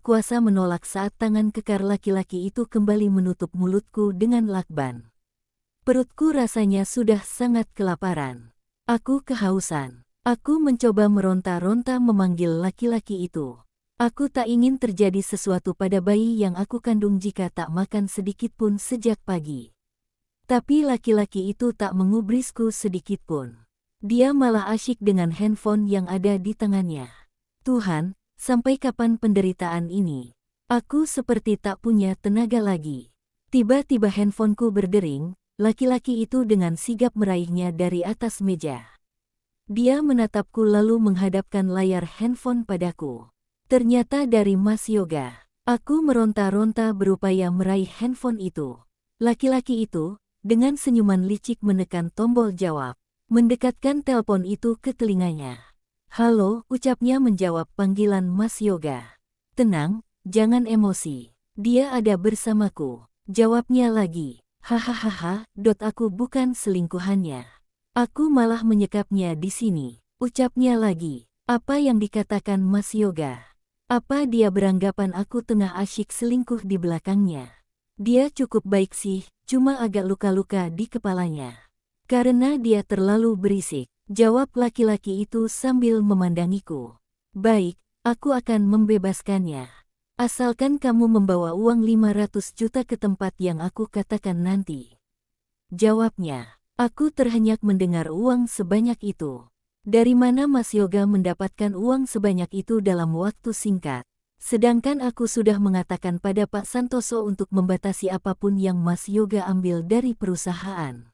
kuasa menolak saat tangan kekar laki-laki itu kembali menutup mulutku dengan lakban. Perutku rasanya sudah sangat kelaparan. Aku kehausan. Aku mencoba meronta-ronta memanggil laki-laki itu. Aku tak ingin terjadi sesuatu pada bayi yang aku kandung jika tak makan sedikit pun sejak pagi. Tapi laki-laki itu tak mengubrisku sedikit pun. Dia malah asyik dengan handphone yang ada di tangannya. Tuhan, sampai kapan penderitaan ini? Aku seperti tak punya tenaga lagi. Tiba-tiba handphoneku berdering, laki-laki itu dengan sigap meraihnya dari atas meja. Dia menatapku lalu menghadapkan layar handphone padaku. Ternyata dari Mas Yoga. Aku meronta-ronta berupaya meraih handphone itu. Laki-laki itu, dengan senyuman licik menekan tombol jawab. Mendekatkan telepon itu ke telinganya. "Halo," ucapnya menjawab panggilan Mas Yoga. "Tenang, jangan emosi. Dia ada bersamaku," jawabnya lagi. "Hahaha, aku bukan selingkuhannya. Aku malah menyekapnya di sini," ucapnya lagi. Apa yang dikatakan Mas Yoga? Apa dia beranggapan aku tengah asyik selingkuh di belakangnya? Dia cukup baik sih, cuma agak luka-luka di kepalanya. Karena dia terlalu berisik, jawab laki-laki itu sambil memandangiku. "Baik, aku akan membebaskannya. Asalkan kamu membawa uang 500 juta ke tempat yang aku katakan nanti," jawabnya. Aku terhenyak mendengar uang sebanyak itu. Dari mana Mas Yoga mendapatkan uang sebanyak itu dalam waktu singkat? Sedangkan aku sudah mengatakan pada Pak Santoso untuk membatasi apapun yang Mas Yoga ambil dari perusahaan.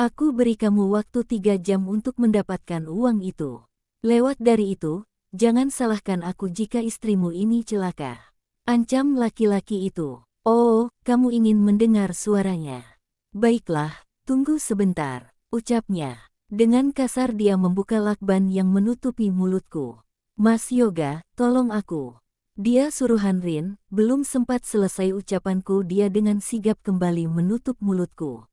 Aku beri kamu waktu 3 jam untuk mendapatkan uang itu. Lewat dari itu, jangan salahkan aku jika istrimu ini celaka, ancam laki-laki itu. "Oh, kamu ingin mendengar suaranya? Baiklah, tunggu sebentar," ucapnya. Dengan kasar dia membuka lakban yang menutupi mulutku. "Mas Yoga, tolong aku." Dia suruhan Rin, belum sempat selesai ucapanku dia dengan sigap kembali menutup mulutku.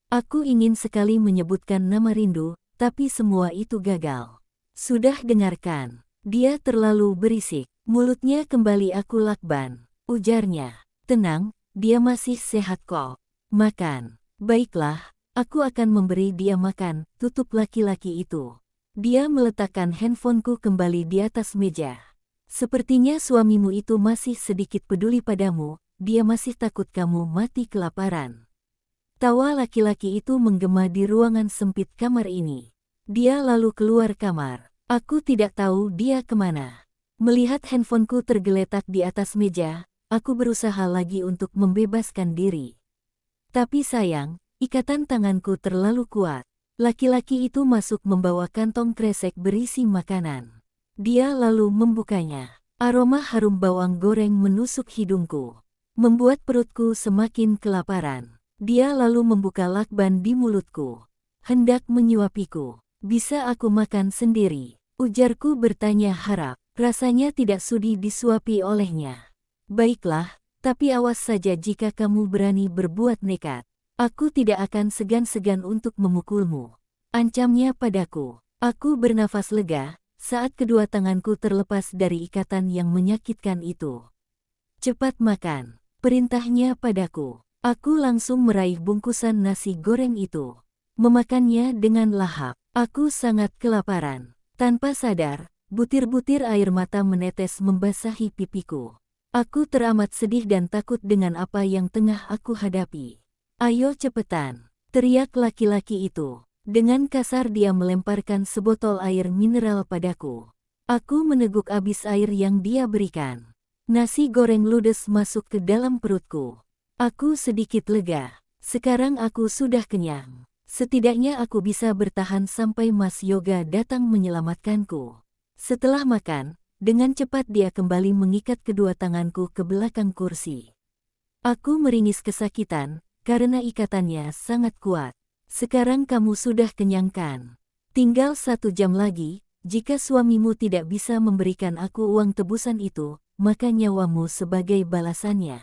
Aku ingin sekali menyebutkan nama Rindu, tapi semua itu gagal. "Sudah dengarkan. Dia terlalu berisik." Mulutnya kembali aku lakban. Ujarnya. "Tenang, dia masih sehat kok. Makan." "Baiklah, aku akan memberi dia makan," tutup laki-laki itu. Dia meletakkan handphoneku kembali di atas meja. "Sepertinya suamimu itu masih sedikit peduli padamu, dia masih takut kamu mati kelaparan." Tawa laki-laki itu menggema di ruangan sempit kamar ini. Dia lalu keluar kamar. Aku tidak tahu dia kemana. Melihat handphoneku tergeletak di atas meja, aku berusaha lagi untuk membebaskan diri. Tapi sayang, ikatan tanganku terlalu kuat. Laki-laki itu masuk membawa kantong kresek berisi makanan. Dia lalu membukanya. Aroma harum bawang goreng menusuk hidungku, membuat perutku semakin kelaparan. Dia lalu membuka lakban di mulutku, hendak menyuapiku. "Bisa aku makan sendiri?" ujarku bertanya harap. Rasanya tidak sudi disuapi olehnya. "Baiklah, tapi awas saja jika kamu berani berbuat nekat. Aku tidak akan segan-segan untuk memukulmu," ancamnya padaku. Aku bernafas lega saat kedua tanganku terlepas dari ikatan yang menyakitkan itu. "Cepat makan," perintahnya padaku. Aku langsung meraih bungkusan nasi goreng itu. Memakannya dengan lahap. Aku sangat kelaparan. Tanpa sadar, butir-butir air mata menetes membasahi pipiku. Aku teramat sedih dan takut dengan apa yang tengah aku hadapi. "Ayo cepetan," teriak laki-laki itu. Dengan kasar dia melemparkan sebotol air mineral padaku. Aku meneguk abis air yang dia berikan. Nasi goreng ludes masuk ke dalam perutku. Aku sedikit lega. Sekarang aku sudah kenyang. Setidaknya aku bisa bertahan sampai Mas Yoga datang menyelamatkanku. Setelah makan, dengan cepat dia kembali mengikat kedua tanganku ke belakang kursi. Aku meringis kesakitan, karena ikatannya sangat kuat. "Sekarang kamu sudah kenyang kan? Tinggal 1 jam lagi, jika suamimu tidak bisa memberikan aku uang tebusan itu, maka nyawamu sebagai balasannya,"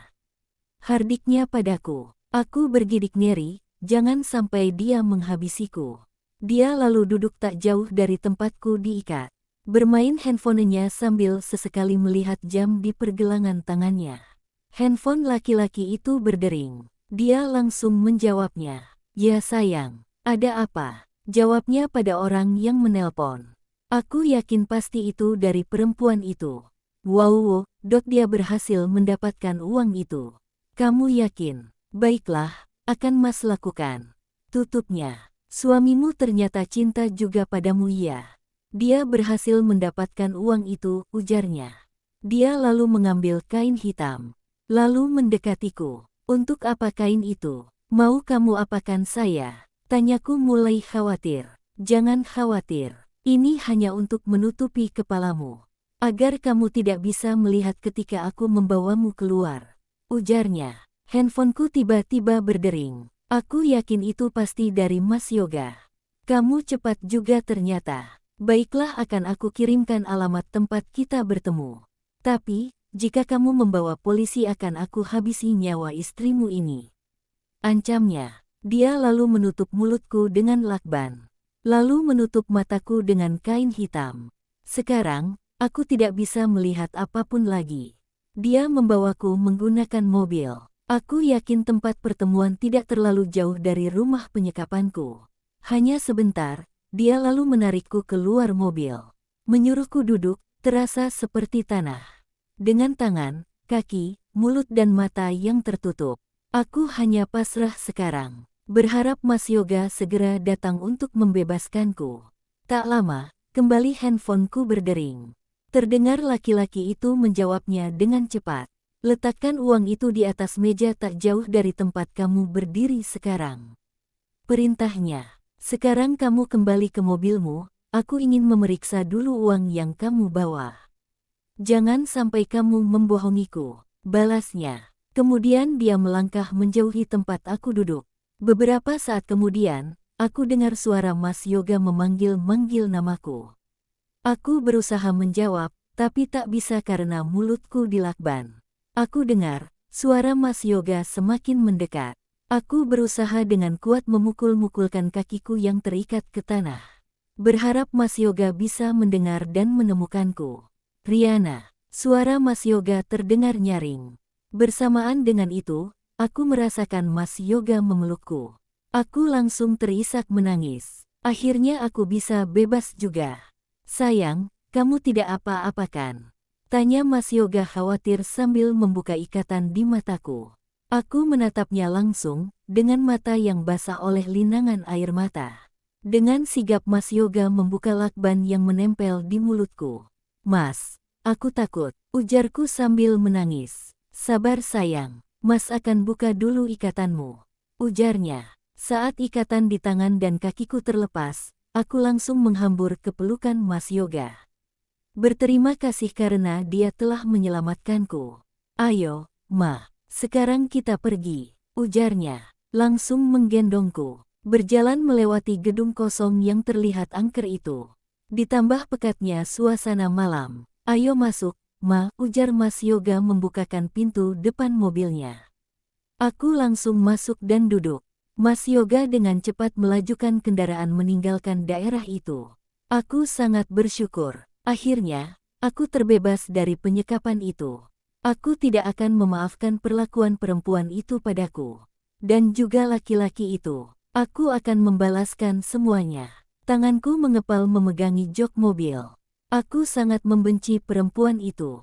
hardiknya padaku. Aku bergidik ngeri, jangan sampai dia menghabisiku. Dia lalu duduk tak jauh dari tempatku diikat. bermain handphonenya sambil sesekali melihat jam di pergelangan tangannya. Handphone laki-laki itu berdering. Dia langsung menjawabnya. Ya sayang, ada apa? Jawabnya pada orang yang menelpon. Aku yakin pasti itu dari perempuan itu. Wow, dia berhasil mendapatkan uang itu. Kamu yakin? Baiklah, akan Mas lakukan. Tutupnya. Suamimu ternyata cinta juga padamu ya. Dia berhasil mendapatkan uang itu, ujarnya. Dia lalu mengambil kain hitam. Lalu mendekatiku. Untuk apa kain itu? Mau kamu apakan saya? Tanyaku mulai khawatir. Jangan khawatir. Ini hanya untuk menutupi kepalamu. Agar kamu tidak bisa melihat ketika aku membawamu keluar. Ujarnya. Handphoneku tiba-tiba berdering. Aku yakin itu pasti dari Mas Yoga. Kamu cepat juga ternyata. Baiklah, akan aku kirimkan alamat tempat kita bertemu. Tapi, jika kamu membawa polisi akan aku habisi nyawa istrimu ini. Ancamnya. Dia lalu menutup mulutku dengan lakban. Lalu menutup mataku dengan kain hitam. Sekarang, aku tidak bisa melihat apapun lagi. Dia membawaku menggunakan mobil. Aku yakin tempat pertemuan tidak terlalu jauh dari rumah penyekapanku. Hanya sebentar, dia lalu menarikku keluar mobil. Menyuruhku duduk, terasa seperti tanah. Dengan tangan, kaki, mulut dan mata yang tertutup. Aku hanya pasrah sekarang. Berharap Mas Yoga segera datang untuk membebaskanku. Tak lama, kembali handphoneku berdering. Terdengar laki-laki itu menjawabnya dengan cepat. Letakkan uang itu di atas meja tak jauh dari tempat kamu berdiri sekarang. Perintahnya. Sekarang kamu kembali ke mobilmu, aku ingin memeriksa dulu uang yang kamu bawa. Jangan sampai kamu membohongiku, balasnya. Kemudian dia melangkah menjauhi tempat aku duduk. Beberapa saat kemudian, aku dengar suara Mas Yoga memanggil-manggil namaku. Aku berusaha menjawab, tapi tak bisa karena mulutku dilakban. Aku dengar, suara Mas Yoga semakin mendekat. Aku berusaha dengan kuat memukul-mukulkan kakiku yang terikat ke tanah. Berharap Mas Yoga bisa mendengar dan menemukanku. Riana, suara Mas Yoga terdengar nyaring. Bersamaan dengan itu, aku merasakan Mas Yoga memelukku. Aku langsung terisak menangis. Akhirnya aku bisa bebas juga. Sayang, kamu tidak apa-apakan? Tanya Mas Yoga khawatir sambil membuka ikatan di mataku. Aku menatapnya langsung, dengan mata yang basah oleh linangan air mata. Dengan sigap Mas Yoga membuka lakban yang menempel di mulutku. Mas, aku takut, ujarku sambil menangis. Sabar sayang, Mas akan buka dulu ikatanmu, ujarnya. Saat ikatan di tangan dan kakiku terlepas, aku langsung menghambur ke pelukan Mas Yoga. Berterima kasih karena dia telah menyelamatkanku. Ayo, Ma, sekarang kita pergi, ujarnya. Langsung menggendongku, berjalan melewati gedung kosong yang terlihat angker itu. Ditambah pekatnya suasana malam. Ayo masuk, Ma, ujar Mas Yoga membukakan pintu depan mobilnya. Aku langsung masuk dan duduk. Mas Yoga dengan cepat melajukan kendaraan meninggalkan daerah itu. Aku sangat bersyukur. Akhirnya, aku terbebas dari penyekapan itu. Aku tidak akan memaafkan perlakuan perempuan itu padaku. Dan juga laki-laki itu. Aku akan membalaskan semuanya. Tanganku mengepal memegangi jok mobil. Aku sangat membenci perempuan itu.